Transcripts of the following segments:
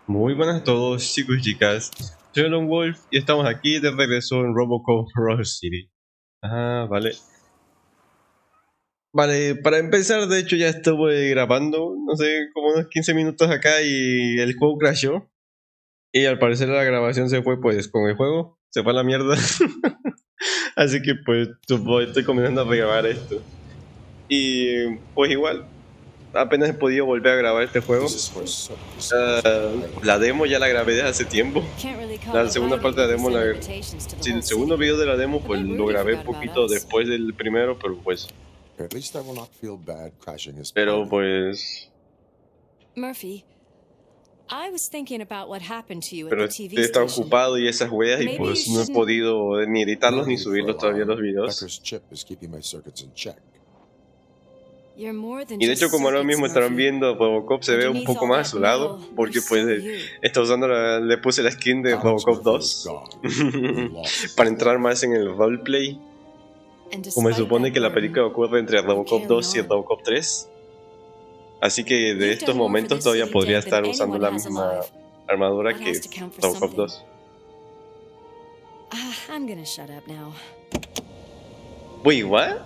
Muy buenas a todos, chicos y chicas. Soy Lone Wolf y estamos aquí de regreso en Robocop Roller City. Vale. Vale, para empezar, de hecho ya estuve grabando, no sé, como unos 15 minutos acá y el juego crashó. Y al parecer la grabación se fue pues con el juego, se fue a la mierda. Así que pues estoy comenzando a regrabar esto. Y pues igual, apenas he podido volver a grabar este juego. La demo ya la grabé desde hace tiempo. La segunda parte de la demo, sí, el segundo video de la demo, pues lo grabé un poquito después del primero, pero pues. Pero pues. Murphy, I was thinking about what happened to you at Pero the TV he estado station. ocupado y esas huellas y Maybe pues you no he shouldn't- podido ni editarlos ni subirlos todavía los videos. You're more than Y de just hecho, como ahora circuits, mismo estarán Murphy. viendo, Robocop se ve un Underneath poco all más a that su lado, metal, porque there's pues still you. está usando le puse la skin de Robocop 2 para entrar más en el roleplay. And Como se despite supone that que la burden, película ocurre entre Robocop carry 2 y on. Robocop 3. Así que de You've estos done more for momentos this todavía city podría dead than estar usando anyone la has misma alive. armadura That que has to count for Robocop something. 2. I'm gonna shut up now. Wait, what?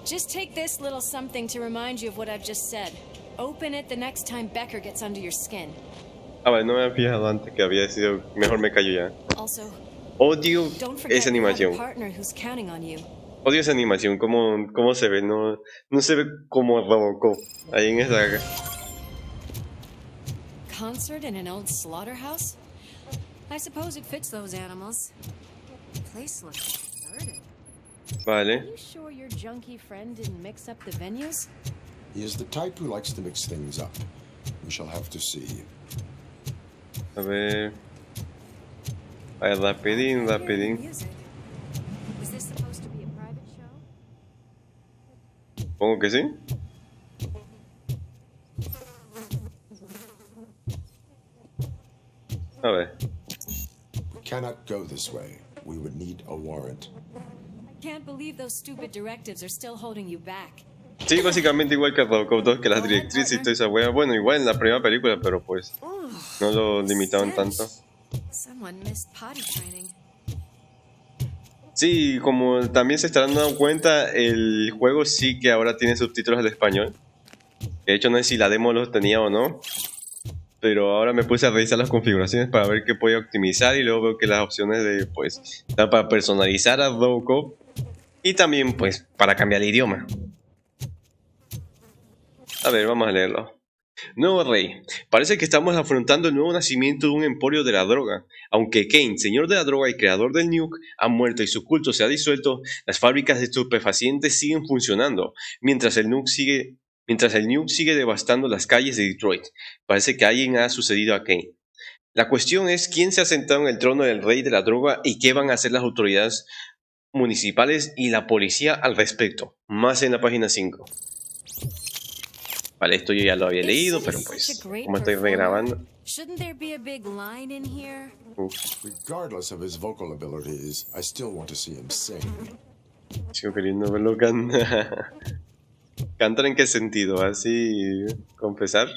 Just take this little something to remind you of what I've just said. Open it the next time Becker gets under your skin. Ver, no me había fijado antes que había sido. Mejor me callo ya. Also, Odio don't esa forget you have a animación. partner who's counting on you. Odio esa animación. ¿Cómo se ve? No se ve como Robocop. Ahí en esa. Concert in an old slaughterhouse? I suppose it fits those animals. The place looks deserted. Are Vale. you sure your junkie friend didn't mix up the venues? He is the type who likes to mix things up. We shall have to see. A ver. Ay, rapidín. Music. Was this supposed to be a private show? Supongo que sí. A ver. We cannot go this way. We would need a warrant. I can't believe those stupid directives are still holding you back. Sí, básicamente igual que Robocop 2, que las directrices y toda esa wea. Bueno, igual en la primera película, pero pues no lo limitaban tanto. Someone missed potty training. Sí, como también se estarán dando cuenta, el juego sí que ahora tiene subtítulos al español. De hecho, no sé si la demo los tenía o no. Pero ahora me puse a revisar las configuraciones para ver qué podía optimizar y luego veo que las opciones de, pues, están para personalizar a Robocop y también, pues, para cambiar el idioma. A ver, vamos a leerlo. Nuevo rey. Parece que estamos afrontando el nuevo nacimiento de un emporio de la droga. Aunque Kane, señor de la droga y creador del nuke, ha muerto y su culto se ha disuelto, las fábricas de estupefacientes siguen funcionando, mientras el nuke sigue devastando las calles de Detroit. Parece que alguien ha sucedido a Kane. La cuestión es quién se ha sentado en el trono del rey de la droga y qué van a hacer las autoridades municipales y la policía al respecto. Más en la página 5. Vale, esto yo ya lo había leído, pero pues, como estoy regrabando. Regardless of his vocal abilities, I still want to see him sing. Sigo queriendo verlo cantar. ¿Cantar en qué sentido? ¿Así confesar?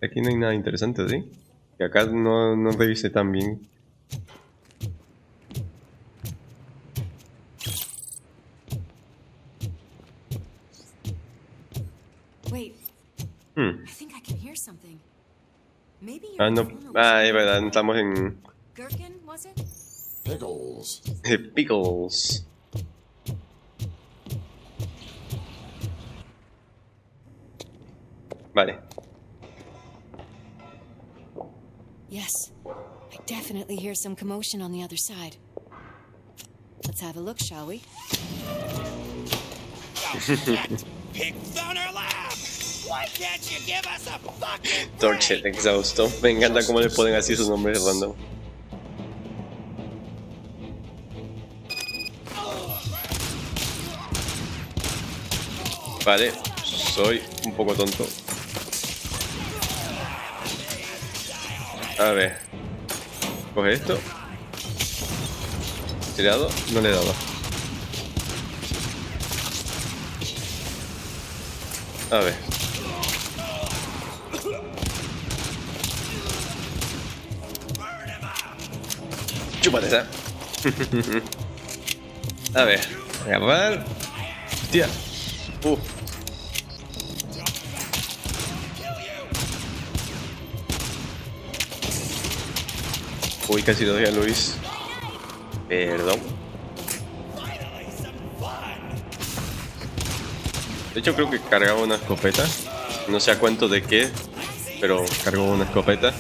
Aquí no hay nada interesante, ¿sí? Que acá no revisé tan bien. Wait. I think I can hear something. Maybe Ah, no. Ah, es verdad, estamos en Gherkin, was it? Pickles. Pickles. Vale. Yes. I definitely hear some commotion on the other side. Let's have a look, shall we? Pigs on our lap! Why can't you give us a fucking Torchet, exhausto. Me encanta cómo le ponen así sus nombres random. Vale, soy un poco tonto. A ver. Coge esto. Tirado, no le he dado. A ver. Chúpate esa. A ver, agarrar. Hostia. Uy, casi lo dejé a Luis. Perdón. De hecho creo que cargaba una escopeta. No sé a cuánto de qué, pero cargó una escopeta.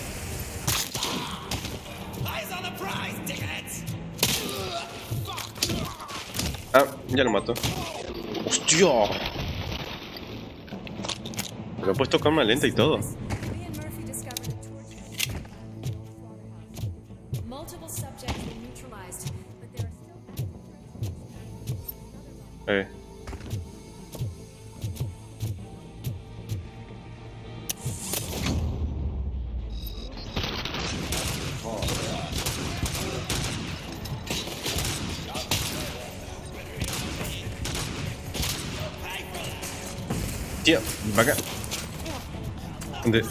Ah, ya lo mató. ¡Hostia! Me lo he puesto cámara lenta y todo. Tío, para acá. ¿Dónde?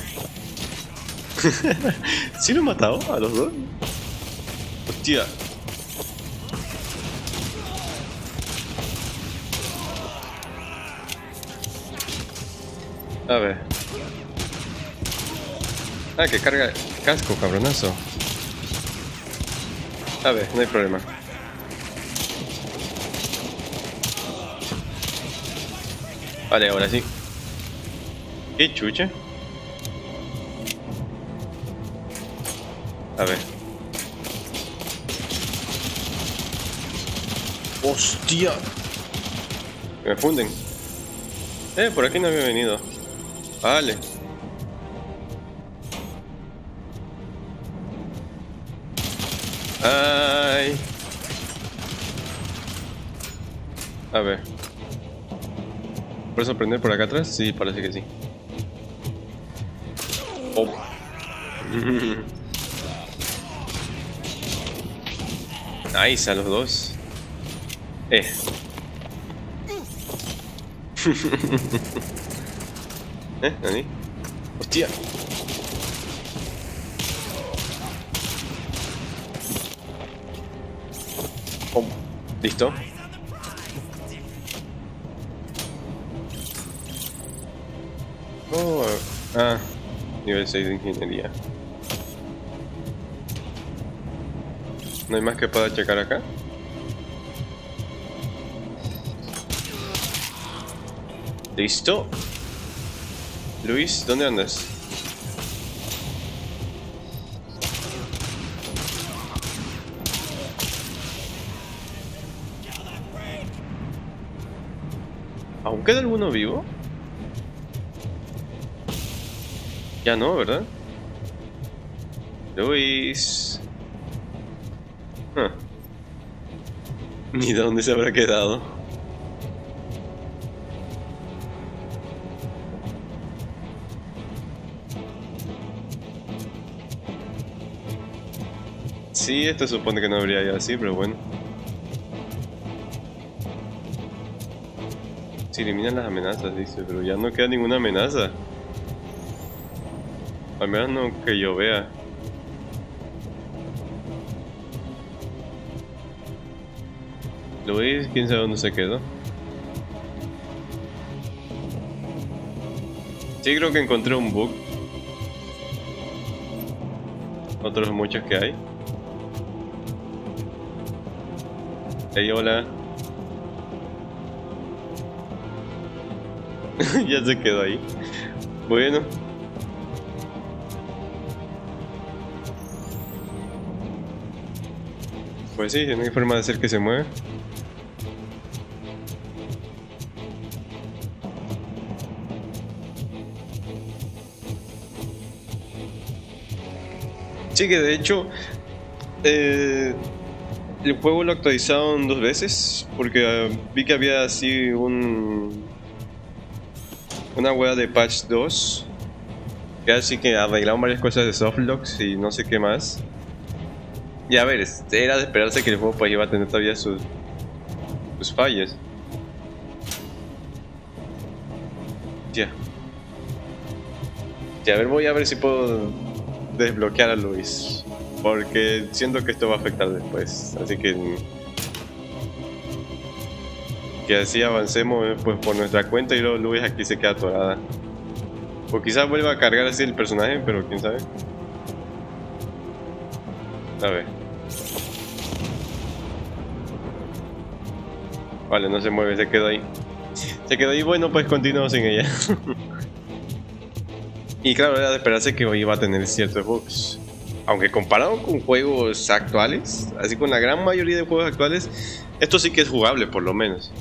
¿Sí lo he matado a los dos? Hostia. A ver. Ah, que carga casco, cabronazo. A ver, no hay problema. Vale, ahora sí. ¿Qué chucha? A ver. ¡Hostia! Me funden. Por aquí no había venido. Vale. Ay. A ver. ¿Puedes aprender por acá atrás? Sí, parece que sí. Oh. Nice, a los dos. ¿Nani? ¡Hostia! Oh, listo. Oh, nivel 6 de ingeniería. ¿No hay más que pueda checar acá? Listo. Luis, ¿dónde andas? ¿Aún queda alguno vivo? Ya no, ¿verdad? Luis. Ni dónde se habrá quedado. Sí, esto supone que no habría ya así, pero bueno. Se eliminan las amenazas, dice, pero ya no queda ninguna amenaza. Al menos no que yo vea. Luis, quién sabe dónde se quedó. Sí, creo que encontré un bug. Otros muchos que hay. Hey, hola. Ya se quedó ahí. Bueno. Pues sí, no hay forma de hacer que se mueva. Sí, que de hecho el juego lo actualizaron 2 veces porque vi que había así una wea de patch 2 que así que arreglaron varias cosas de softlocks y no sé qué más. Y a ver, era de esperarse que el juego pues iba a tener todavía sus fallas. Ya. A ver, voy a ver si puedo desbloquear a Luis. porque siento que esto va a afectar después, así que así avancemos pues por nuestra cuenta y luego Luis aquí se queda atorada. O quizás vuelva a cargar así el personaje, pero quién sabe. A ver. Vale, no se mueve, se quedó ahí. Se quedó ahí, bueno, pues continuamos sin ella. Y claro, era de esperarse que hoy iba a tener ciertos bugs. Aunque comparado con juegos actuales, así con la gran mayoría de juegos actuales, esto sí que es jugable por lo menos.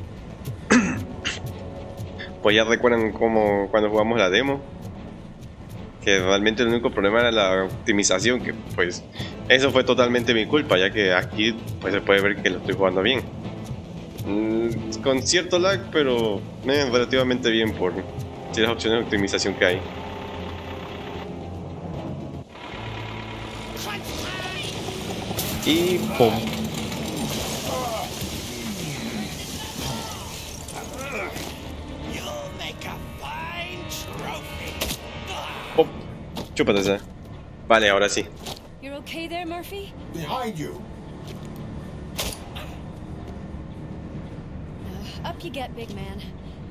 Pues ya recuerdan cómo cuando jugamos la demo, que realmente el único problema era la optimización, que pues eso fue totalmente mi culpa, ya que aquí pues se puede ver que lo estoy jugando bien. Con cierto lag, pero relativamente bien por ciertas opciones de optimización que hay. Y pum. Pum. Chúpate esa. Vale, ahora sí. You're okay there, Murphy? Behind you. Up you get, big man.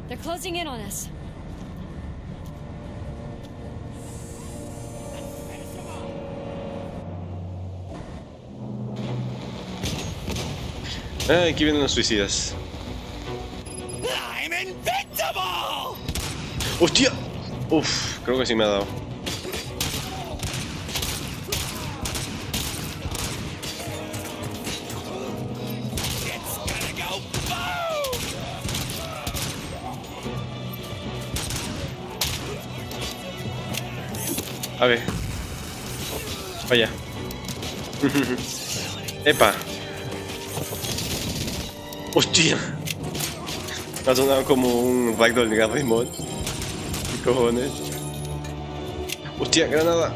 They're closing in on us. Aquí vienen los suicidas. I'm invincible! ¡Hostia! Uf, creo que sí me ha dado. It's gonna go boom! A ver. Vaya. Epa. ¡Hostia! Me ha sonado como un ragdoll de Garry Mod. ¿Qué cojones? ¡Hostia, granada!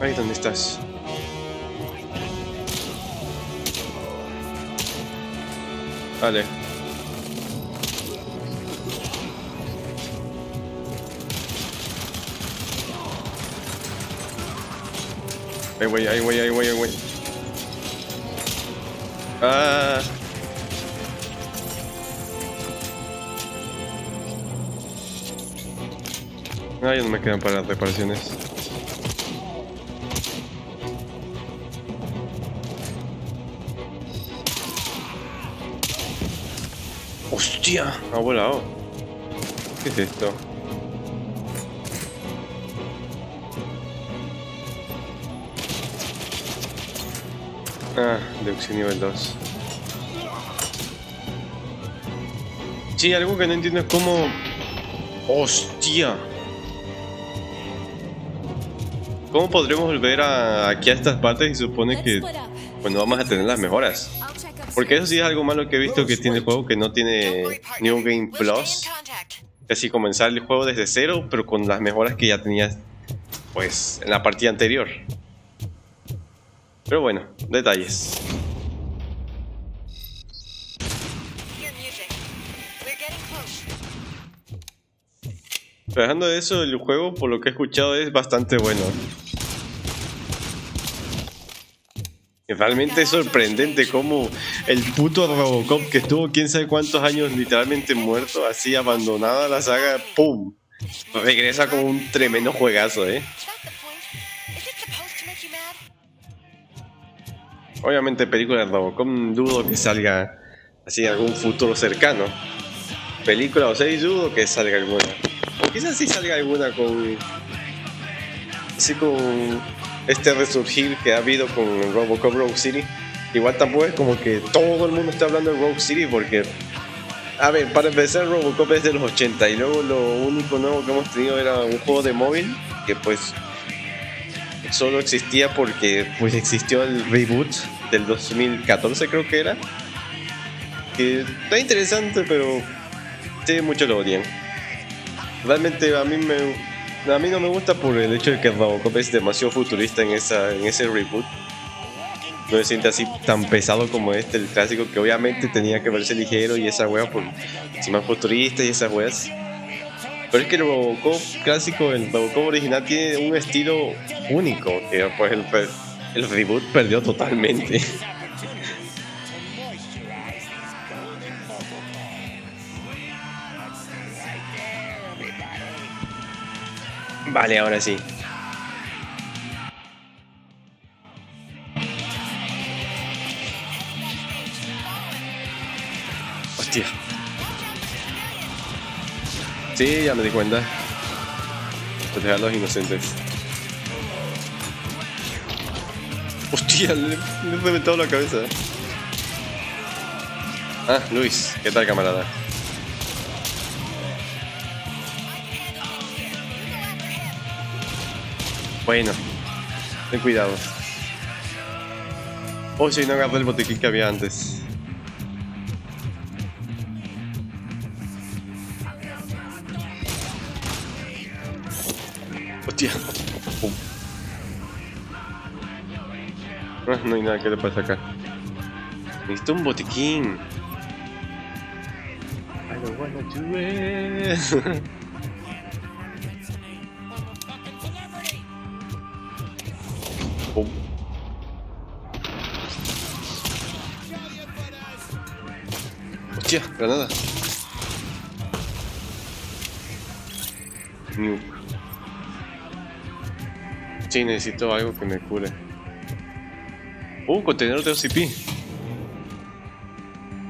Ahí, ¿dónde estás? Vale. Ahí voy, ahí voy, ahí voy, ahí voy. Ah. Ah, ya no me quedan para las reparaciones. ¡Hostia! Ha volado. ¿Qué es esto? Ah, Deluxe nivel 2. Sí, algo que no entiendo es cómo... ¡Hostia! ¿Cómo podremos volver aquí a estas partes y se supone que pues no vamos a tener las mejoras? Porque eso sí es algo malo que he visto que tiene el juego, que no tiene New Game Plus. Es así, comenzar el juego desde cero, pero con las mejoras que ya tenías pues en la partida anterior. Pero bueno, detalles. Pero dejando de eso, el juego, por lo que he escuchado, es bastante bueno. Y realmente es sorprendente cómo el puto Robocop, que estuvo quién sabe cuántos años literalmente muerto, así abandonada la saga, ¡pum! Regresa como un tremendo juegazo, Obviamente película de Robocop dudo que salga así en algún futuro cercano. Película o serie dudo que salga alguna. O quizás sí salga alguna con... así con este resurgir que ha habido con Robocop Rogue City. Igual tampoco es como que todo el mundo está hablando de Rogue City porque... A ver, para empezar Robocop es de los 80 y luego lo único nuevo que hemos tenido era un juego de móvil que pues... solo existía porque pues existió el reboot del 2014 creo que era, que está interesante pero sí, muchos lo odian. Realmente a mí no me gusta por el hecho de que Robocop es demasiado futurista en ese reboot. No se siente así tan pesado como el clásico, que obviamente tenía que verse ligero y esa wea por encima futurista y esas weas. Pero es que el Robocop clásico, el Robocop original tiene un estilo único, que pues el reboot perdió totalmente. Vale, ahora sí. Hostia. Sí, ya me di cuenta. Proteger a los inocentes. Hostia, le he reventado la cabeza. Ah, Luis, ¿qué tal, camarada? Bueno, ten cuidado. Oh, sí, no agarré el botiquín que había antes. Hostia. No hay nada que le pase acá. Necesito un botiquín. I don't wanna do it. Oh. Hostia, granada. Nuke. Sí, necesito algo que me cure. Contenedor de OCP.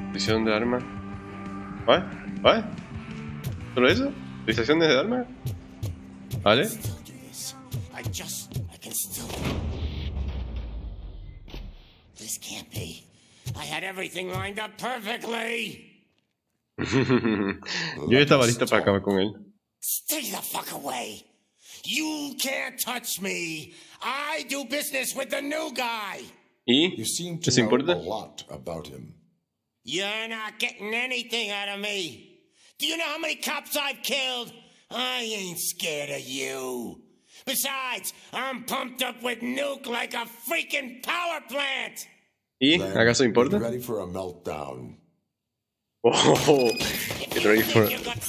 Utilización de arma. ¿Vale? ¿Solo eso? ¿Utilizaciones de arma? ¿Vale? I can still. This can't be. I had everything lined up perfectly. Yo estaba listo para acabar con él. Stay the fuck away. You can't touch me. I do business with the new guy. ¿Y? You seem to ¿Eso know importa? a lot about him. You're not getting anything out of me. Do you know how many cops I've killed? I ain't scared of you. Besides, I'm pumped up with nuke like a freaking power plant. ¿Y? Then ¿Acaso importa? get ready for a meltdown. Oh, If get you ready for... think you got...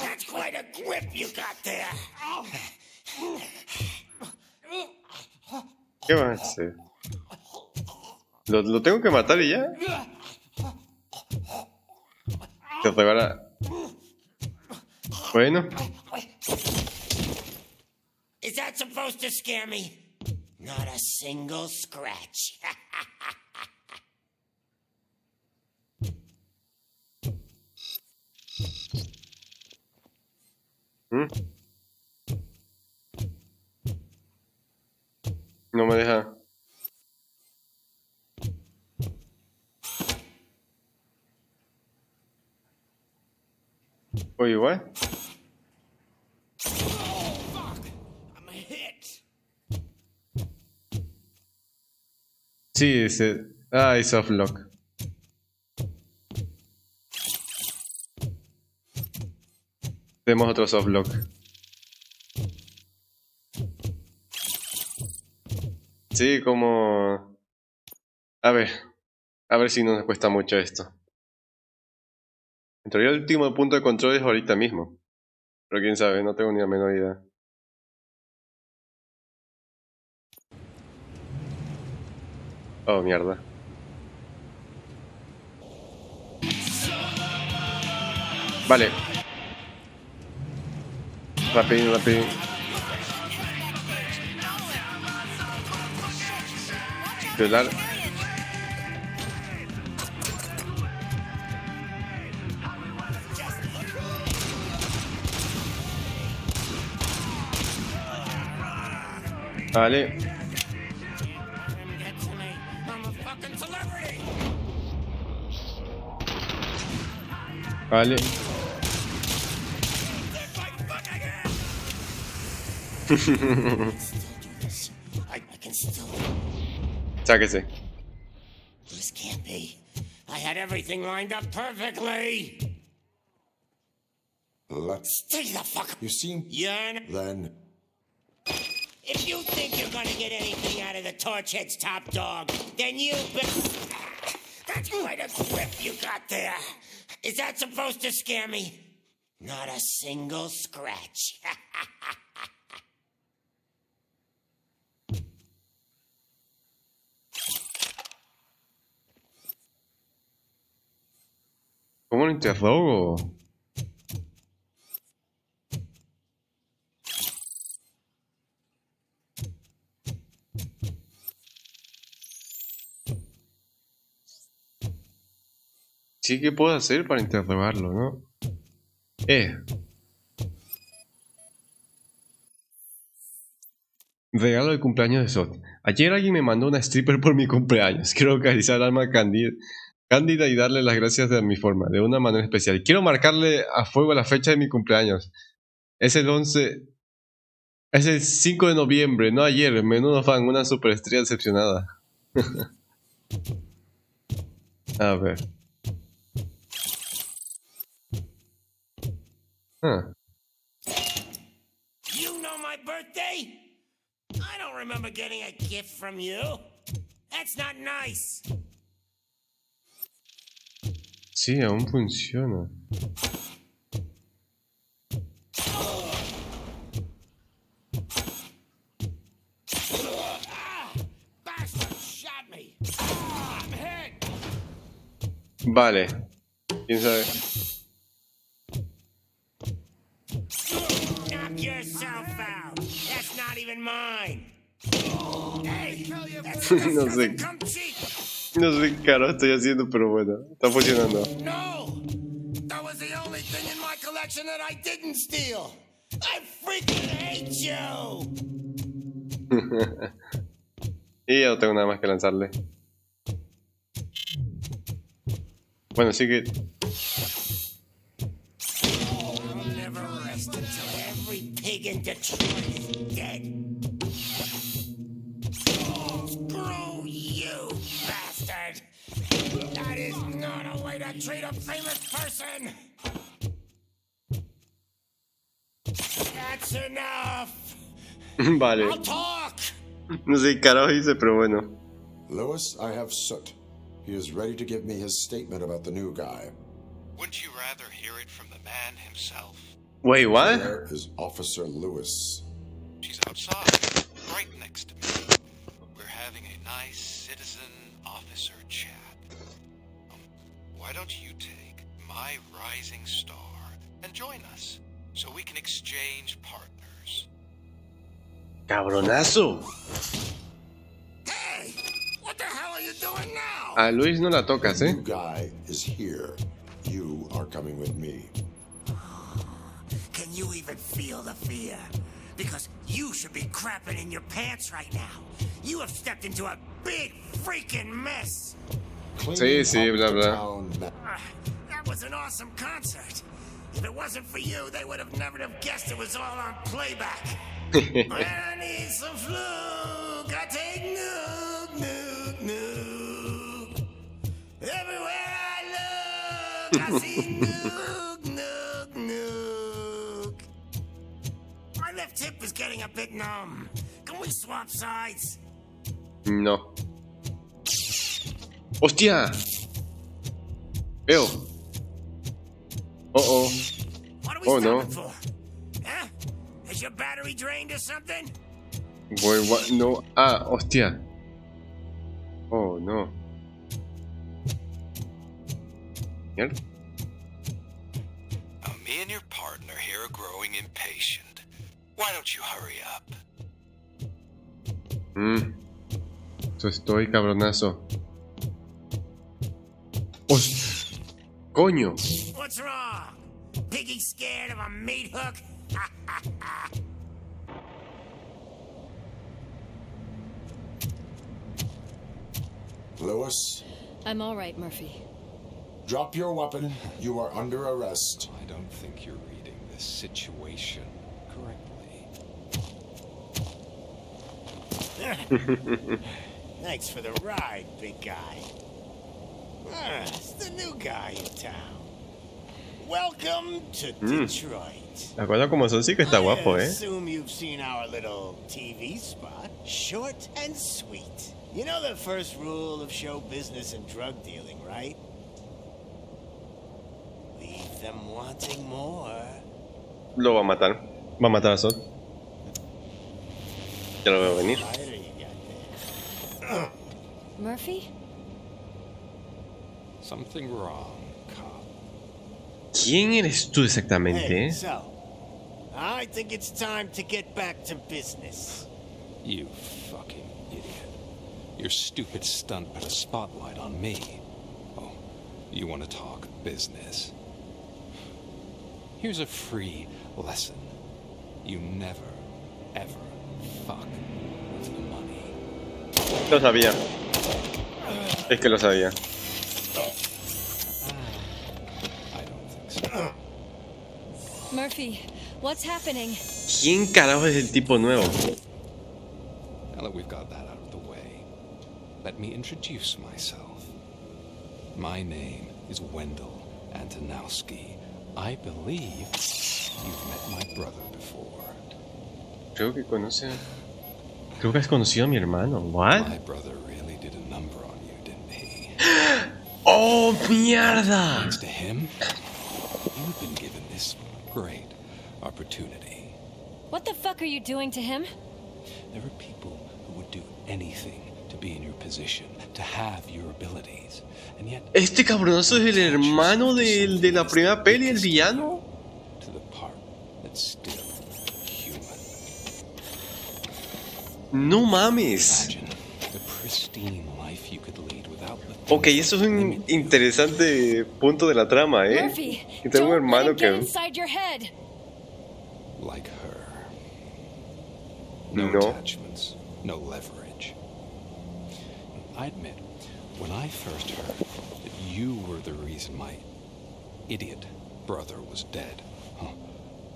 That's quite a grip you got there. ¿Qué va a hacer? ¿Lo tengo que matar y ya? Te regala... Bueno. Is that supposed to scare me? Not a single scratch. No me deja... Oye, igual. I'm a hit. Sí, ese... Ah, es soft lock. Tenemos otro soft lock. Sí, como... A ver si no nos cuesta mucho esto. En teoría el último punto de control es ahorita mismo. Pero quién sabe, no tengo ni la menor idea. Oh, mierda. Vale. Rápido. Violar. Vale. Get to me. I'm a fucking celebrity. Vale. I can still. Sáquese. This can't be. I had everything lined up perfectly. Let's... Stay the fuck. You seem... You're not... Then... If you think you're gonna get anything out of the Torchhead's top dog, then you That's quite a grip you got there. Is that supposed to scare me? Not a single scratch. ¿Cómo lo interrogo? Sí, ¿qué puedo hacer para interrogarlo, no? Regalo de cumpleaños de Soot. Ayer alguien me mandó una stripper por mi cumpleaños. Quiero acariciar el alma cándida y darle las gracias de mi forma, de una manera especial. Quiero marcarle a fuego la fecha de mi cumpleaños. Es el 11... Es el 5 de noviembre, no ayer. Menudo fan, una superestrella decepcionada. A ver. You know my birthday? I don't remember getting a gift from you. That's not nice. Sí, aún funciona. Bastard shot me. I'm hit. Vale. ¿Quién sabe? Knock yourself out. That's not even mine. Hey, that's No sé. come cheap. No sé qué carajo estoy haciendo, pero bueno. Está funcionando. No, that was the only thing in my collection that I didn't steal. I freaking hate you. Y ya no tengo nada más que lanzarle. Bueno, sí que... I'll never rest until every pig in Detroit is dead. Screw you, bastard! That is not a way to treat a famous person! That's enough! Vale. I'll talk! No sé qué carajo hice, pero bueno. Lewis, I have Soot. He is ready to give me his statement about the new guy. Wouldn't you rather hear it from the man himself? Wait, what? There is Officer Lewis. She's outside, right next to me. We're having a nice citizen-officer chat. Why don't you take my rising star and join us, so we can exchange partners? Cabronazo. Hey! What the hell are you doing now? A Luis no la tocas, The ¿eh? new guy is here. You are coming with me. Can you even feel the fear? Because you should be crapping in your pants right now. You have stepped into a big freaking mess. Cleaning sí, up bla, the bla. town That was an awesome concert. If it wasn't for you, they would have never have guessed it was all on playback. When I need some fluke, I take nuke, nuke, nuke. Everywhere I look, I see nuke, nuke, nuke. My left hip is getting a bit numb. Can we swap sides? No. ¡Hostia! Veo. Oh. What are we Oh, stopping no. for? Huh? Is your battery drained or something? Wait, what? No. Ah, hostia. Oh, no. Mierda. Now, me and your partner here are growing impatient. Why don't you hurry up? Eso estoy, cabronazo. ¡Hostia! ¡Coño! What's wrong? Piggy scared of a meat hook? Lewis, I'm all right, Murphy. drop your weapon. You are under arrest. I don't think you're reading this situation correctly. Thanks for the ride, big guy. It's the new guy in town. Welcome to Detroit. La cosa como son sí que está guapo, I ¿eh? assume you've seen our little TV spot. Short and sweet. You know the first rule of show business and drug dealing, right? Leave them wanting more. Lo va a matar. Va a matar a Soot. Ya lo veo venir. Lighter you got there. Murphy? Something wrong, cop. ¿Quién eres tú exactamente? Hey, so I think it's time to get back to business. You fucking idiot. Your stupid stunt put a spotlight on me. Oh, you want to talk business? Here's a free lesson. You never, ever fuck with the money. Lo sabía. Es que lo sabía. I don't think so. Murphy, what's happening? ¿Quién carajo es el tipo nuevo? Now that we've got that out of the way, let me introduce myself. My name is Wendell Antonowski. I believe you've met my brother before. Creo que has conocido a mi hermano. ¿What? My brother really did a number on you, didn't he? ¡Oh, mierda! Thanks to him, you've been given this great opportunity. What the fuck are you doing to him? There are people who would do anything to be in your position, to have your abilities, and yet Este cabronazo es el hermano de la primera peli, el villano. to the part that's still human. No mames. Imagine the pristine life you could lead without the Ok, eso es un interesante punto de la trama, ¿eh? Murphy, Que tengo un don't let hermano him get que... inside your head. like her. No No. attachments, no leverage. I admit, when I first heard that you were the reason my idiot brother was dead,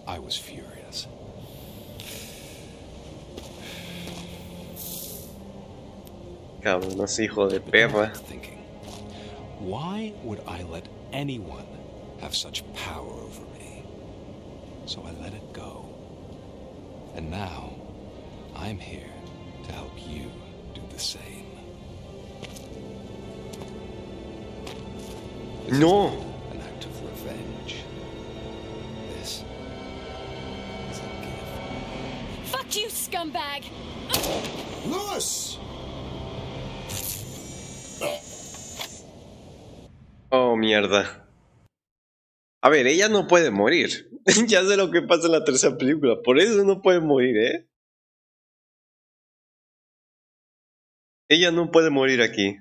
I was furious. Cabronazo hijo de But then I perra. kept thinking, why would I let anyone have such power over me? So I let it go. And now, I'm here to help you do the same. This No. is not an act of revenge. This is a gift. Fuck you, scumbag! Lewis! Oh, mierda. A ver, ella no puede morir. Ya sé lo que pasa en la tercera película. Por eso no puede morir, ¿eh? Ella no puede morir aquí.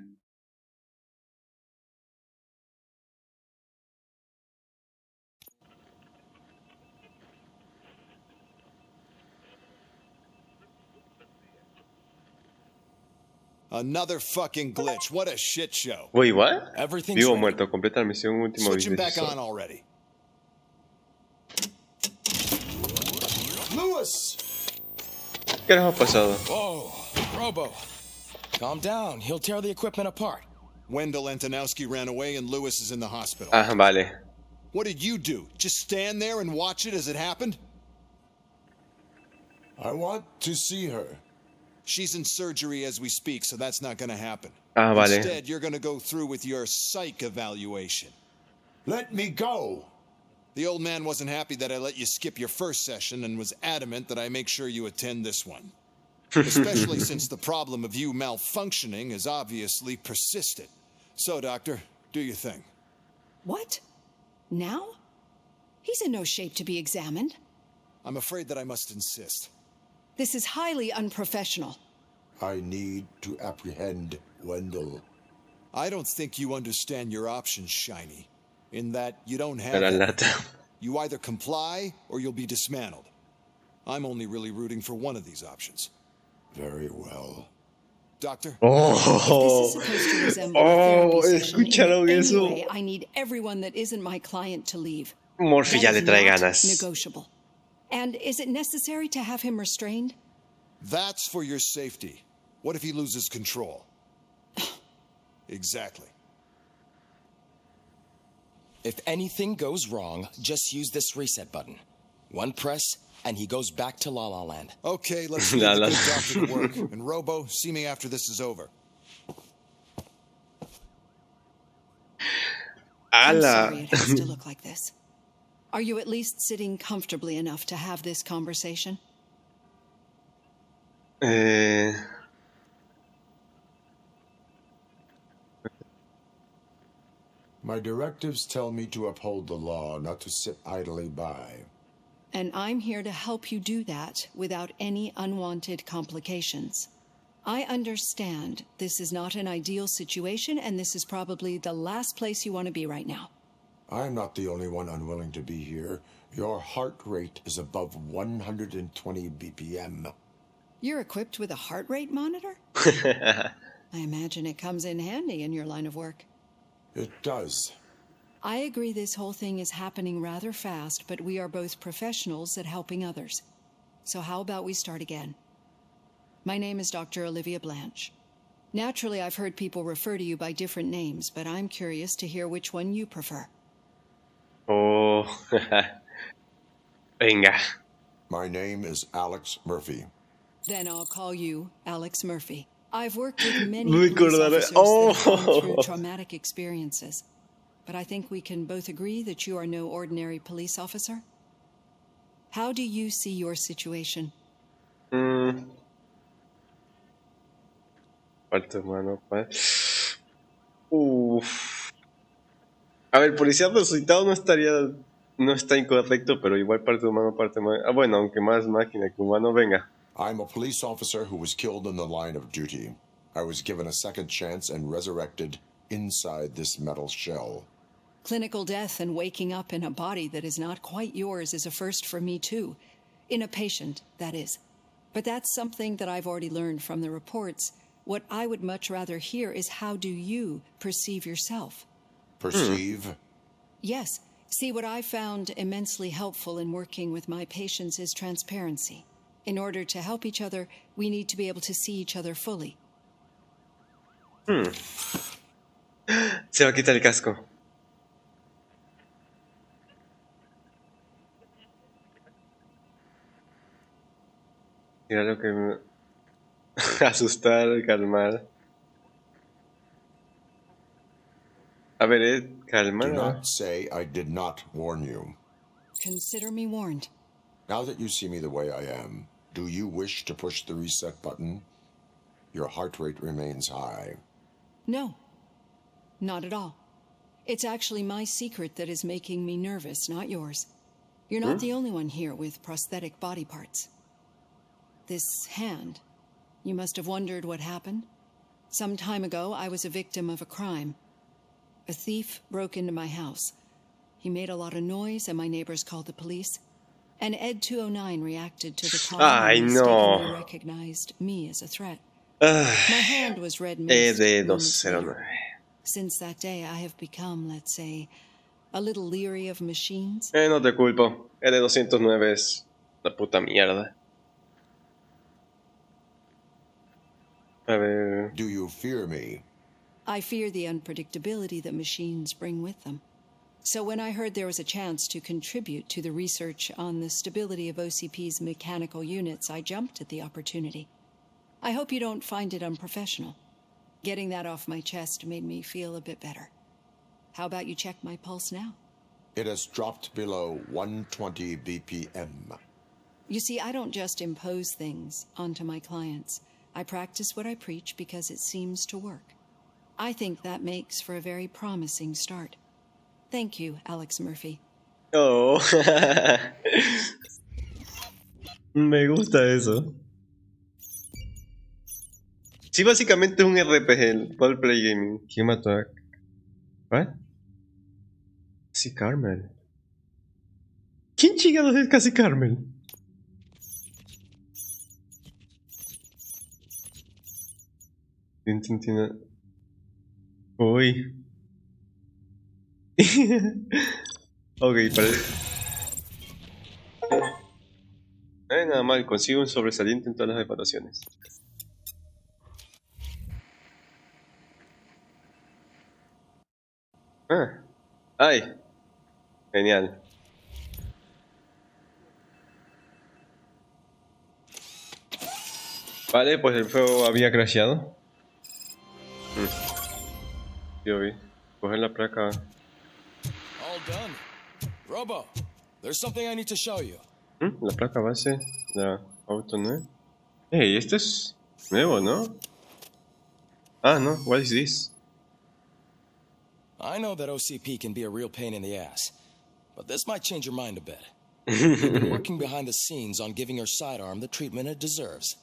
Another fucking glitch. What a shit show. Wait, what? Everything's Vivo o ready. muerto. Completa la misión último Switch him video. back on already. Lewis! ¿Qué carajo ha pasado? Whoa, Robo. Calm down. He'll tear the equipment apart. Wendell Antonowski ran away and Lewis is in the hospital. Ah, vale. What did you do? Just stand there and watch it as it happened? I want to see her. She's in surgery as we speak, so that's not going to happen. Ah, vale. Instead, you're going to go through with your psych evaluation. Let me go. The old man wasn't happy that I let you skip your first session and was adamant that I make sure you attend this one. Especially since the problem of you malfunctioning has obviously persisted. So, Doctor, do your thing. What? Now? He's in no shape to be examined. I'm afraid that I must insist. This is highly unprofessional. I need to apprehend Wendell. I don't think you understand your options, Shiny. In that you don't have Era any. lata. You either comply or you'll be dismantled. I'm only really rooting for one of these options. Very well. Doctor? Oh, If this is supposed to resemble a oh, therapy session in ¿escucharon any eso? way, I need everyone that isn't my client to leave. Morphy ya That le is trae not ganas. negotiable. And is it necessary to have him restrained? That's for your safety. What if he loses control? Exactly. If anything goes wrong, just use this reset button. One press, and he goes back to La La Land. Okay, let's get La the la. good doctor to work. And Robo, see me after this is over. I'm ¡Hala! sorry it has to look like this. Are you at least sitting comfortably enough to have this conversation? My directives tell me to uphold the law, not to sit idly by. And I'm here to help you do that without any unwanted complications. I understand this is not an ideal situation, and this is probably the last place you want to be right now. I'm not the only one unwilling to be here. Your heart rate is above 120 BPM. You're equipped with a heart rate monitor? I imagine it comes in handy in your line of work. It does. I agree this whole thing is happening rather fast, but we are both professionals at helping others. So how about we start again? My name is Dr. Olivia Blanche. Naturally, I've heard people refer to you by different names, but I'm curious to hear which one you prefer. Oh, venga. My name is Alex Murphy. Then I'll call you Alex Murphy. I've worked with many Me police acordaré. officers that have gone through Oh, traumatic experiences. But I think we can both agree that you are no ordinary police officer. How do you see your situation? parte humano, pues. Uf. A ver, policía resucitado no está incorrecto, pero igual parte humano, parte humano. Ah, bueno, aunque más máquina que humano, venga. I'm a police officer who was killed in the line of duty. I was given a second chance and resurrected inside this metal shell. Clinical death and waking up in a body that is not quite yours is a first for me, too. In a patient, that is. But that's something that I've already learned from the reports. What I would much rather hear is how do you perceive yourself? Perceive? Yes. See, what I found immensely helpful in working with my patients is transparency. In order to help each other, we need to be able to see each other fully. Se va a quitar el casco. Mira lo que me... asustar, calmar. A ver, calmar. Do not say I did not warn you. Consider me warned. Now that you see me the way I am, do you wish to push the reset button? Your heart rate remains high. No, not at all. It's actually my secret that is making me nervous, not yours. You're not the only one here with prosthetic body parts. This hand, you must have wondered what happened. Some time ago, I was a victim of a crime. A thief broke into my house. He made a lot of noise, and my neighbors called the police. And Ed 209 reacted to the call Ay, and no. mistakenly recognized me as a threat. My hand was red mist moments later. Since that day, I have become, let's say, a little leery of machines. No te culpo. L209 es la puta mierda. A ver... Do you fear me? I fear the unpredictability that machines bring with them. So when I heard there was a chance to contribute to the research on the stability of OCP's mechanical units, I jumped at the opportunity. I hope you don't find it unprofessional. Getting that off my chest made me feel a bit better. How about you check my pulse now? It has dropped below 120 BPM. You see, I don't just impose things onto my clients. I practice what I preach because it seems to work. I think that makes for a very promising start. Thank you, Alex Murphy. Oh. Me gusta eso. Sí, básicamente es un RPG, el roleplay gaming. ¿Quién mató a... ¿What? Casi Carmel. ¿Quién chingados es Casi Carmel? Uy. Ok, nada mal, consigo un sobresaliente en todas las evaluaciones. ¡Ay! Genial. Vale, pues el juego había crasheado. Yo vi. Coger la placa. Robo, there's something I need to show you. La placa base de auto 9. Hey, este es nuevo, ¿no? Ah, no. What is this? I know that OCP can be a real pain in the ass, but this might change your mind a bit. We've been working behind the scenes on giving your sidearm the treatment it deserves.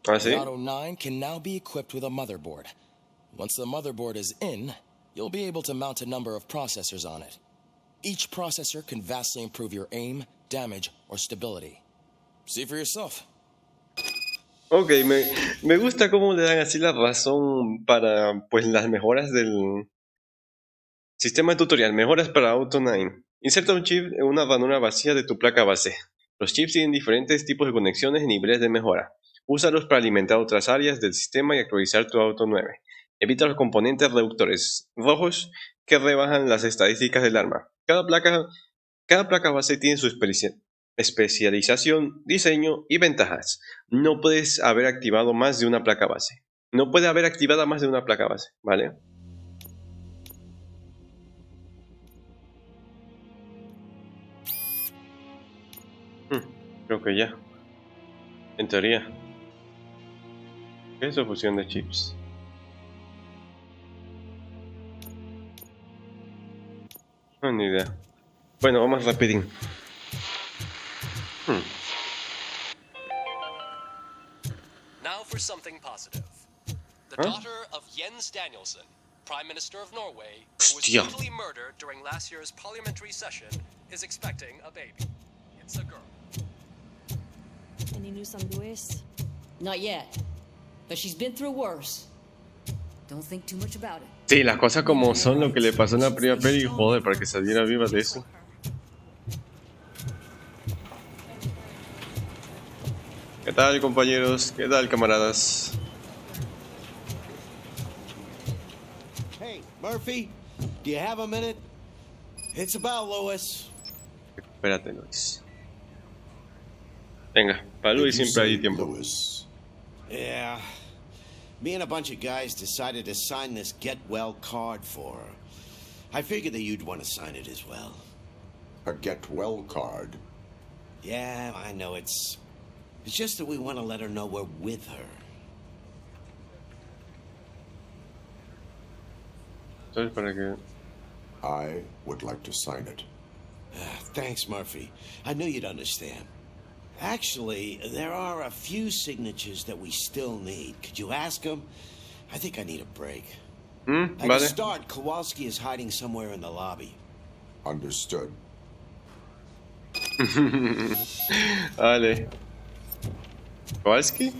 ¿Ah, The sí? Auto 9 can now be equipped with a motherboard. Once the motherboard is in, you'll be able to mount a number of processors on it. Each processor can vastly improve your aim, damage, or stability. See for yourself. Ok, me gusta cómo le dan así la razón para pues las mejoras del sistema de tutorial. Mejoras para Auto 9. Inserta un chip en una ranura vacía de tu placa base. Los chips tienen diferentes tipos de conexiones y niveles de mejora. Úsalos para alimentar otras áreas del sistema y actualizar tu Auto 9. Evita los componentes reductores rojos que rebajan las estadísticas del arma. Cada placa base tiene su especialización, diseño y ventajas. No puedes haber activado más de una placa base. No puede haber activada más de una placa base, ¿vale? Creo que ya. En teoría. ¿Qué es su fusión de chips? No, ni idea. Bueno, vamos rapidín. Now for something positive. The daughter of Jens Danielson, Prime Minister of Norway, who was brutally murdered during last year's parliamentary session, is expecting a baby. It's a girl. Any news on Luis? Not yet, but she's been through worse. Don't think too much about it. Sí, las cosas como son, lo que le pasó en la primera peli, joder, para que saliera viva de eso. ¿Qué tal, compañeros? ¿Qué tal, camaradas? Hey, Murphy, do you have a minute? It's about Lewis. Espérate, Luis. Venga, para Luis siempre hay tiempo. Lewis. Yeah. Me and a bunch of guys decided to sign this get well card for her. I figured that you'd want to sign it as well. A get well card. Yeah, I know it's just that we want to let her know we're with her. Entonces, para que... I would like to sign it. Thanks, Murphy. I knew you'd understand. Actually, there are a few signatures that we still need. Could you ask them? I think I need a break. At the Vale. start, Kowalski is hiding somewhere in the lobby. Understood. Vale. ¿Kowalski?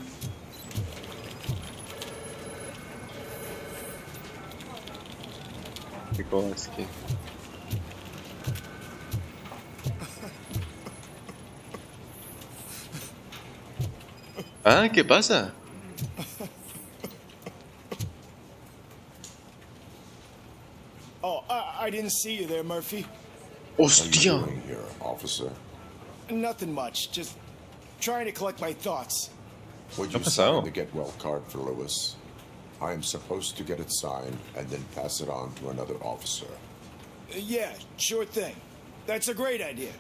¿Qué Kowalski? Ah, ¿qué pasa? Oh, I didn't see you there, Murphy. What are you ¡Hostia! doing here, officer? Nothing much, just trying to collect my thoughts. Would ¿Qué ha you pasado? sign the get well card for Lewis? I am supposed to get it signed and then pass it on to another officer. Yeah, sure thing. That's a great idea.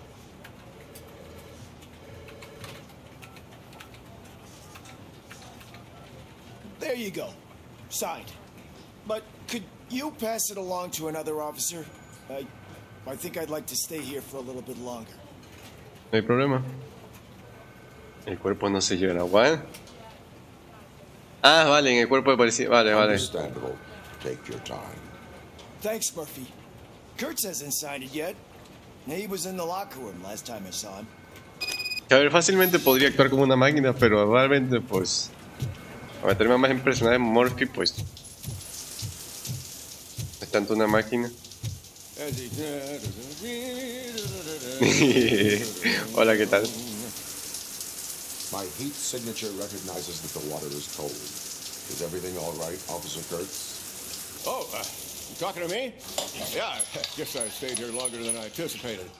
There you go. Signed. But could you pass it along to another officer? I think I'd like to stay here for a little bit longer. No hay problema. El cuerpo no se llena. ¿What? Ah, vale, en el cuerpo de policía. Vale, vale. Understandable. Take your time. Thanks, Murphy. Kurtz hasn't signed it yet. He was in the locker room last time I saw him. A ver, fácilmente podría actuar como una máquina, pero realmente, pues... A meterme más en personajes Murphy, pues... Es tanto una máquina. Hola, ¿qué tal? My heat signature recognizes that the water is cold. Is everything all right, Officer Kurtz? Oh, you talking to me? Yeah, I guess I stayed here longer than I anticipated.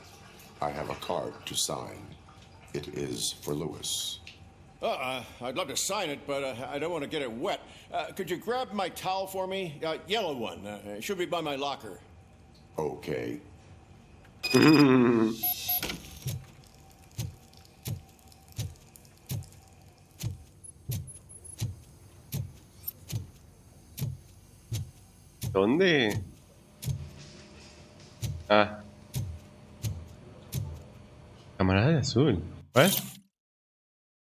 I have a card to sign. It is for Lewis. I'd love to sign it, but I don't want to get it wet. Could you grab my towel for me? Yellow one. It should be by my locker. Okay. ¿Dónde? Ah. Camarada de azul. ¿What?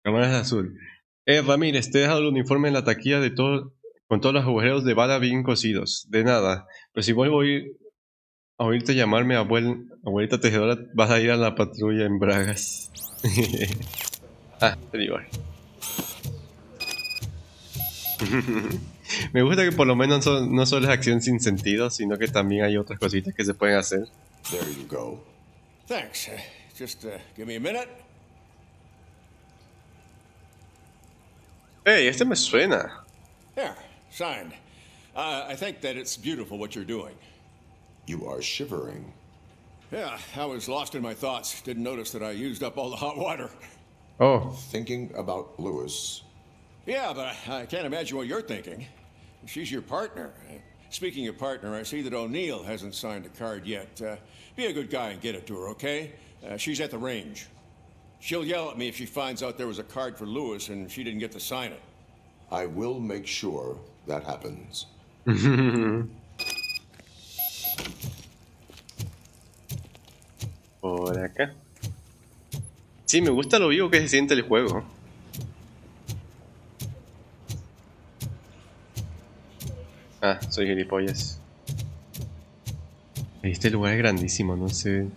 Camarada de azul. Ramírez, te he dejado el uniforme en la taquilla de todo, con todos los agujeros de bala bien cosidos. De nada. Pero si vuelvo a oírte llamarme abuelita tejedora, vas a ir a la patrulla en Bragas. Te digo. Me gusta que por lo menos no solo es acción sin sentido, sino que también hay otras cositas que se pueden hacer. There you go. Thanks. Just give me a minute. Hey, este me suena. Yeah, signed. I think that it's beautiful what you're doing. You are shivering. Yeah, I was lost in my thoughts. Didn't notice that I used up all the hot water. Oh. Thinking about Lewis. Yeah, but I can't imagine what you're thinking. She's your partner. Speaking of partner, I see that O'Neill hasn't signed a card yet. Be a good guy and get it to her, okay? She's at the range. She'll yell at me if she finds out there was a card for Lewis and she didn't get to sign it. I will make sure that happens. Por acá. Sí, me gusta lo vivo que se siente el juego. Soy gilipollas. Este lugar es grandísimo, no sé.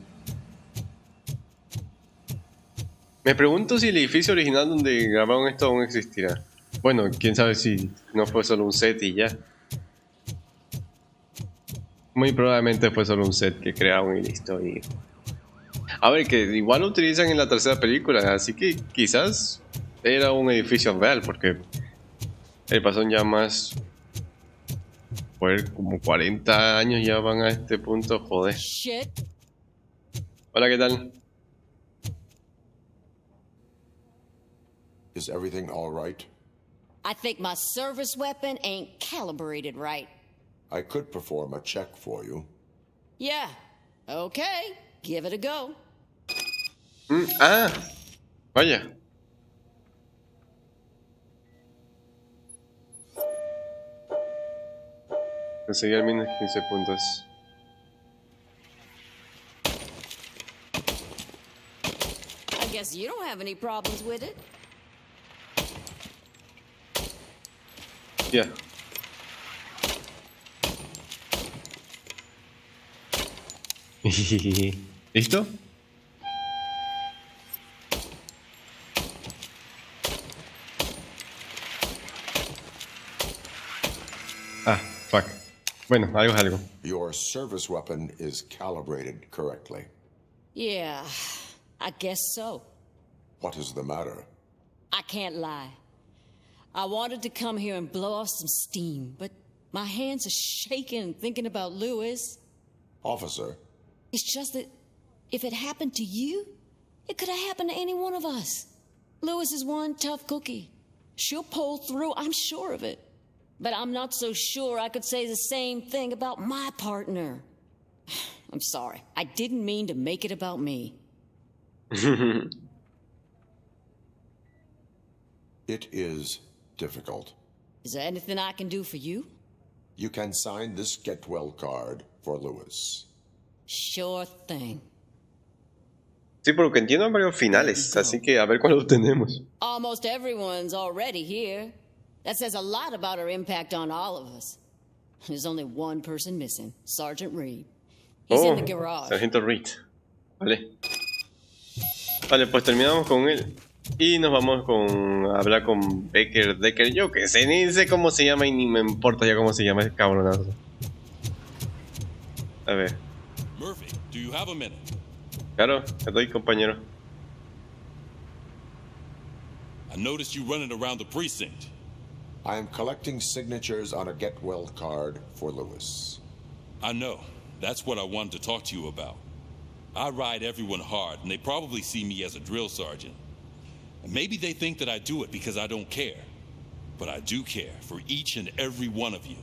Me pregunto si el edificio original donde grabaron esto aún existirá. Bueno, quién sabe si no fue solo un set y ya. Muy probablemente fue solo un set que crearon y listo. A ver, que igual lo utilizan en la tercera película, así que quizás era un edificio real, porque el pasón ya más... Pues como 40 años ya van a este punto, joder. Shit. Hola, ¿qué tal? Is everything all right? I think my service weapon ain't calibrated right. I could perform a check for you. Yeah. Okay. Give it a go. Vaya. Conseguí al menos 15 puntos. I guess you don't have any problems with it. Ya. ¿Listo? Fuck. Bueno, algo es algo. Your service weapon is calibrated correctly. Yeah, I guess so. What is the matter? I can't lie. I wanted to come here and blow off some steam, but my hands are shaking thinking about Lewis. Officer. It's just that if it happened to you, it could have happened to any one of us. Lewis is one tough cookie. She'll pull through, I'm sure of it. But I'm not so sure I could say the same thing about my partner. I'm sorry. I didn't mean to make it about me. It is difficult. Is there anything I can do for you? You can sign this get well card for Lewis. Sure thing. Sí, por lo que entiendo hay varios finales, así que a ver cuándo lo tenemos. Almost everyone's already here. That says a lot about her impact on all of us. There's only one person missing, Sergeant Reed. He's in the garage. Sargento Reed. Vale. Vale, pues terminamos con él. Y nos vamos a hablar con Decker. Yo que sé, ni sé cómo se llama y ni me importa ya cómo se llama ese cabronazo. A ver. Murphy, do you have a minute? Claro, te doy, compañero. I noticed you running around the precinct. I am collecting signatures on a get well card for Lewis. I know. That's what I wanted to talk to you about. I ride everyone hard, and they probably see me as a drill sergeant. And maybe they think that I do it because I don't care. But I do care for each and every one of you.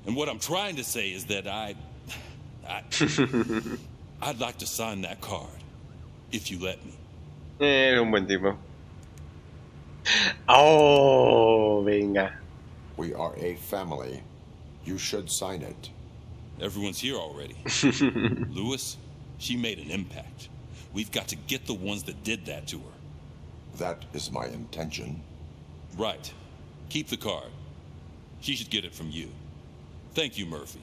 And what I'm trying to say is that I I'd like to sign that card, if you let me. Era un buen tipo. Oh, venga. We are a family. You should sign it. Everyone's here already. Lewis, she made an impact. We've got to get the ones that did that to her. That is my intention. Right. Keep the card. She should get it from you. Thank you, Murphy.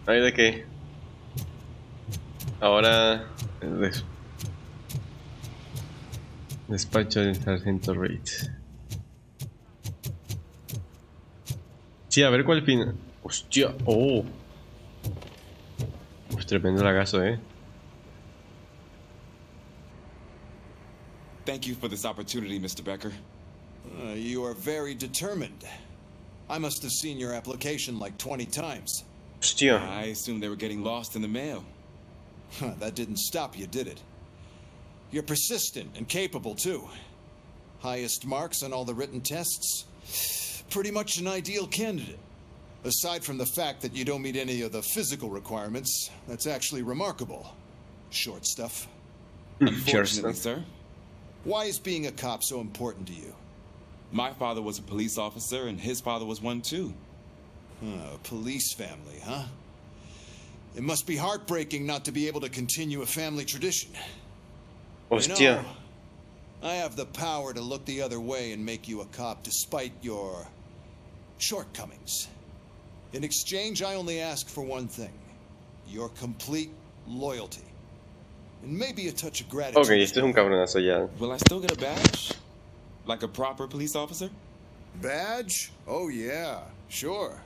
¿Ay de qué? Ahora... Despacho del sargento Reid. Sí, a ver cuál final. Hostia, oh. Pues tremendo lagazo, Thank you for this opportunity, Mr. Becker. You are very determined. I must have seen your application like 20 times. Hostia. I assumed they were getting lost in the mail. That didn't stop you, did it? You're persistent and capable, too. Highest marks on all the written tests. Pretty much an ideal candidate. Aside from the fact that you don't meet any of the physical requirements, that's actually remarkable. Short stuff. Unfortunately, sir. Why is being a cop so important to you? My father was a police officer, and his father was one, too. A police family, huh? It must be heartbreaking not to be able to continue a family tradition. Hostia. You know, I have the power to look the other way and make you a cop despite your shortcomings. In exchange, I only ask for one thing. Your complete loyalty. And maybe a touch of gratitude. Ok, este es un cabronazo ya. Will I still get a badge? Like a proper police officer? Badge? Oh, yeah. Sure.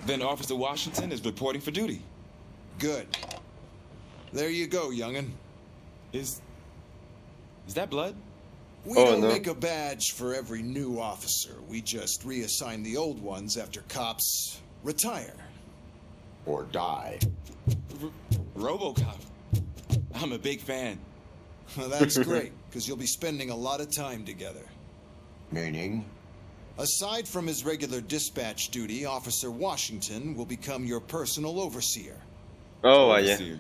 Then Officer Washington is reporting for duty. Good. There you go, young'un. Is that blood? We don't make a badge for every new officer. We just reassign the old ones after cops retire. Or die. Robocop. I'm a big fan. Well, that's great, because you'll be spending a lot of time together. Meaning? Aside from his regular dispatch duty, Officer Washington will become your personal overseer. Oh, vaya.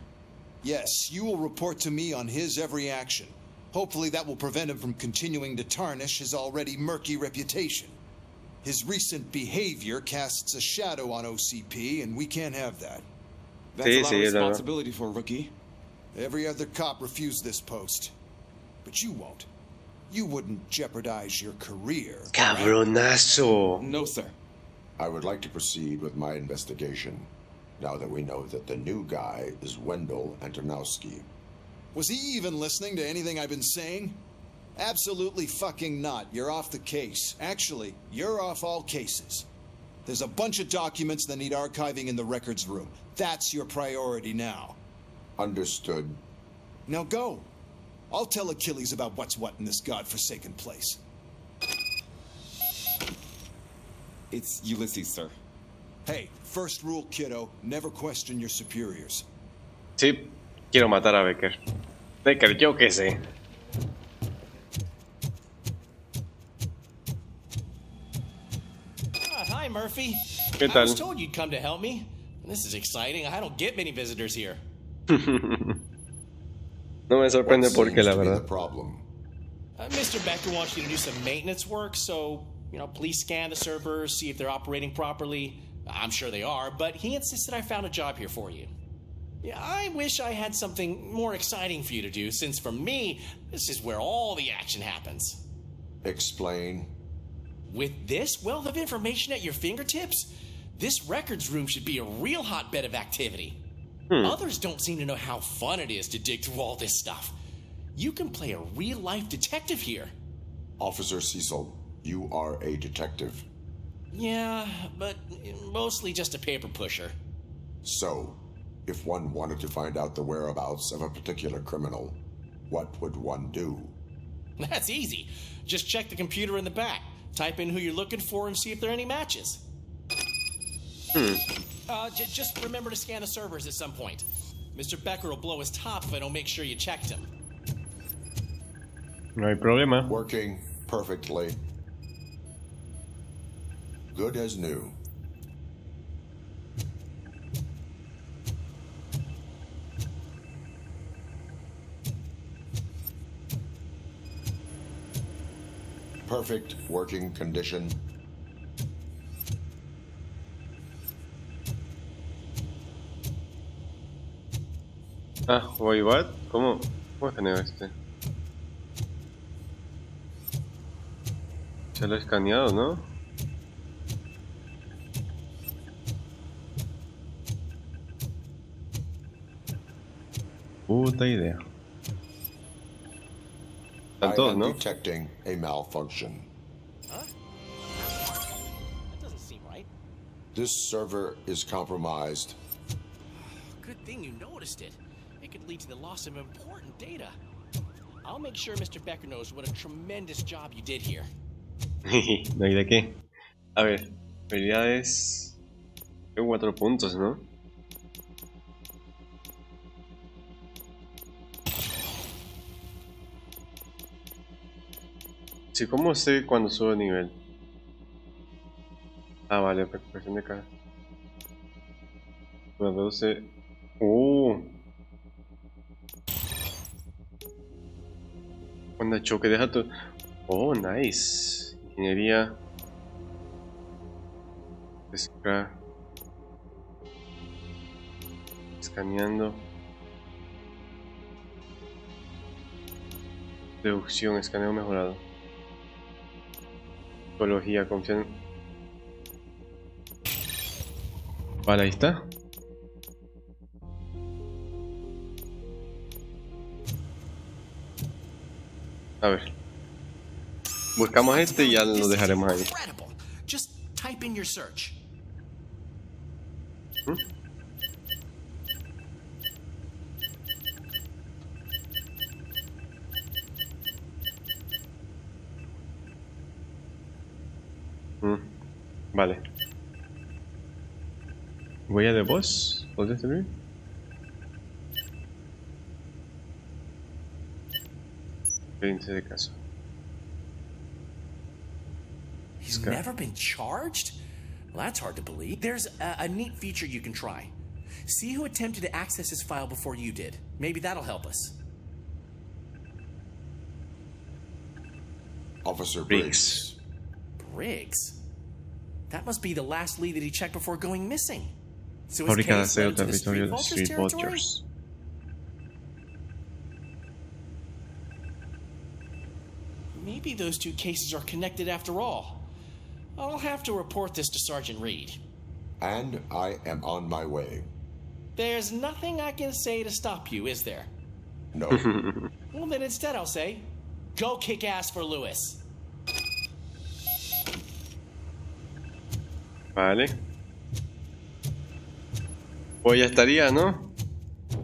Yes, you will report to me on his every action. Hopefully that will prevent him from continuing to tarnish his already murky reputation. His recent behavior casts a shadow on OCP, and we can't have that. That's a lot of responsibility for a rookie. Every other cop refused this post. But you won't. You wouldn't jeopardize your career. Cabronazo. No, sir. I would like to proceed with my investigation, now that we know that the new guy is Wendell Antonowski. Was he even listening to anything I've been saying? Absolutely fucking not. You're off the case. Actually, you're off all cases. There's a bunch of documents that need archiving in the records room. That's your priority now. Understood. Now go. I'll tell Achilles about what's what in this godforsaken place. It's Ulysses, sir. Hey, first rule, kiddo, never question your superiors. Sí, quiero matar a Becker. Becker, yo qué sé. Hi, Murphy. ¿Qué tal? I was told you'd come to help me. This is exciting. I don't get many visitors here. No me sorprende porque la verdad. Mr. Becker wants you to do some maintenance work, so, please scan the servers, see if they're operating properly. I'm sure they are, but he insisted I found a job here for you. Yeah, I wish I had something more exciting for you to do, since for me, this is where all the action happens. Explain. With this wealth of information at your fingertips, this records room should be a real hotbed of activity. Others don't seem to know how fun it is to dig through all this stuff. You can play a real-life detective here. Officer Cecil, you are a detective. Yeah, but mostly just a paper pusher. So, if one wanted to find out the whereabouts of a particular criminal, what would one do? That's easy. Just check the computer in the back. Type in who you're looking for and see if there are any matches. Just remember to scan the servers at some point. Mr. Becker will blow his top if I don't make sure you checked him. No hay problema. Working perfectly. Good as new. perfect working condition. Ah, wait, what? ¿Cómo escaneo este? Ya lo he escaneado, ¿no? Puta idea. Están I todos, am ¿no? detecting a malfunction. Huh? That doesn't seem right. This server is compromised. Good thing you noticed it. It could lead to the loss of important data. I'll make sure Mr. Becker knows what a tremendous job you did here. No hay de qué. A ver, habilidades. Tengo 4 puntos, ¿no? Sí, ¿cómo sé cuando subo de nivel? Ah, vale, presión de cada. Me reduce. Onda choque, deja tu. Oh, nice. Ingeniería. Escaneando. Deducción, escaneo mejorado. Psicología, confianza. Vale, ahí está. A ver. Buscamos este y ya lo dejaremos ahí. Just type in your search. Vale. ¿Huella de voz? ¿Podrías servir? Experiencia de caso. He's never been charged? Well, that's hard to believe. There's a neat feature you can try. See who attempted to access his file before you did. Maybe that'll help us. Officer Briggs. Briggs? That must be the last lead that he checked before going missing. So his Fábrica de case led acero into the territorio de Street Street Vultures territory? Vultures. Maybe those two cases are connected after all. I'll have to report this to Sergeant Reed. And I am on my way. There's nothing I can say to stop you, is there? No. Well, then instead I'll say, go kick ass for Lewis. Vale. Pues ya estaría, ¿no?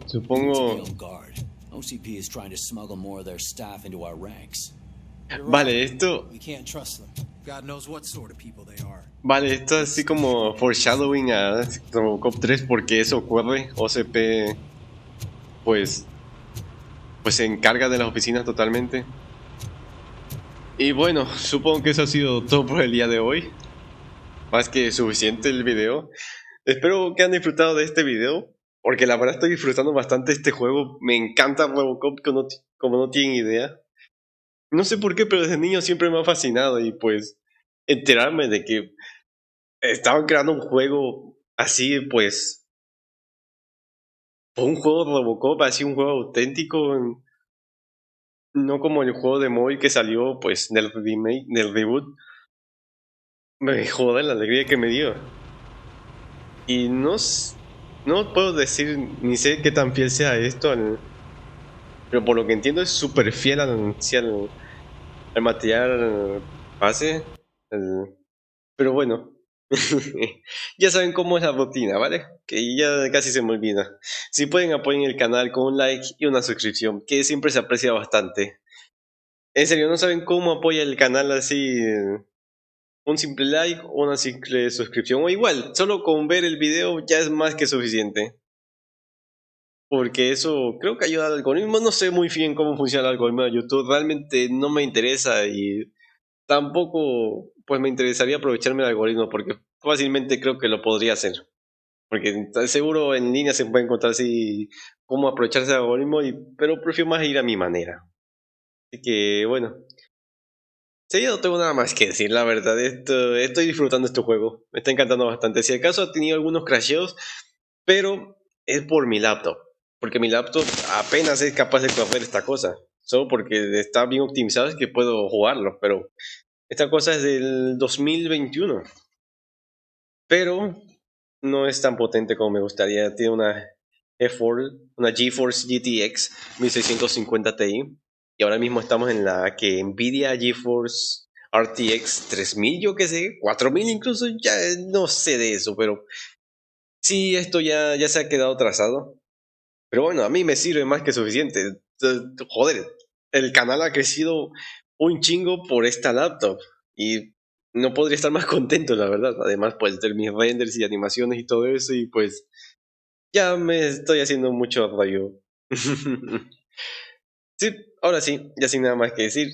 Supongo. OCP is trying to smuggle more of their staff into our ranks. Vale, esto. We can't trust them. God knows what sort of people they are. Vale, esto es así como foreshadowing a Robocop 3 porque eso ocurre. OCP pues se encarga de las oficinas totalmente. Y bueno, supongo que eso ha sido todo por el día de hoy. Más que suficiente el video. Espero que hayan disfrutado de este video, porque la verdad estoy disfrutando bastante este juego. Me encanta Robocop como no tienen idea. No sé por qué, pero desde niño siempre me ha fascinado y pues enterarme de que estaban creando un juego así, pues un juego de Robocop, así un juego auténtico, no como el juego de móvil que salió pues del remake, del reboot. Me joda la alegría que me dio. Y no puedo decir ni sé qué tan fiel sea esto, pero por lo que entiendo es súper fiel al material base. Pero bueno, ya saben cómo es la rutina, ¿vale? Que ya casi se me olvida. Si pueden apoyen el canal con un like y una suscripción, que siempre se aprecia bastante. En serio, no saben cómo apoya el canal así. Un simple like o una simple suscripción, o igual, solo con ver el video ya es más que suficiente. Porque eso creo que ayuda al algoritmo. No sé muy bien cómo funciona el algoritmo de YouTube, realmente no me interesa y tampoco pues me interesaría aprovecharme del algoritmo porque fácilmente creo que lo podría hacer. Porque seguro en línea se puede encontrar así cómo aprovecharse del algoritmo, pero prefiero más ir a mi manera. Así que bueno, Sí, yo no tengo nada más que decir, la verdad. Estoy disfrutando este juego. Me está encantando bastante. Si acaso ha tenido algunos crasheos, pero es por mi laptop. Porque mi laptop apenas es capaz de correr esta cosa. Solo porque está bien optimizado es que puedo jugarlo. Pero esta cosa es del 2021. Pero no es tan potente como me gustaría. Tiene una GeForce GTX 1650 Ti. Y ahora mismo estamos en la que Nvidia GeForce RTX 3000, yo qué sé, 4000 incluso, ya no sé de eso, pero sí, esto ya se ha quedado trazado. Pero bueno, a mí me sirve más que suficiente. Joder, el canal ha crecido un chingo por esta laptop. Y no podría estar más contento, la verdad. Además, pues, de mis renders y animaciones y todo eso, y pues ya me estoy haciendo mucho rollo. Sí, ahora sí, ya sin nada más que decir,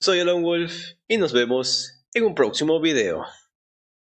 soy Alan Wolf y nos vemos en un próximo video.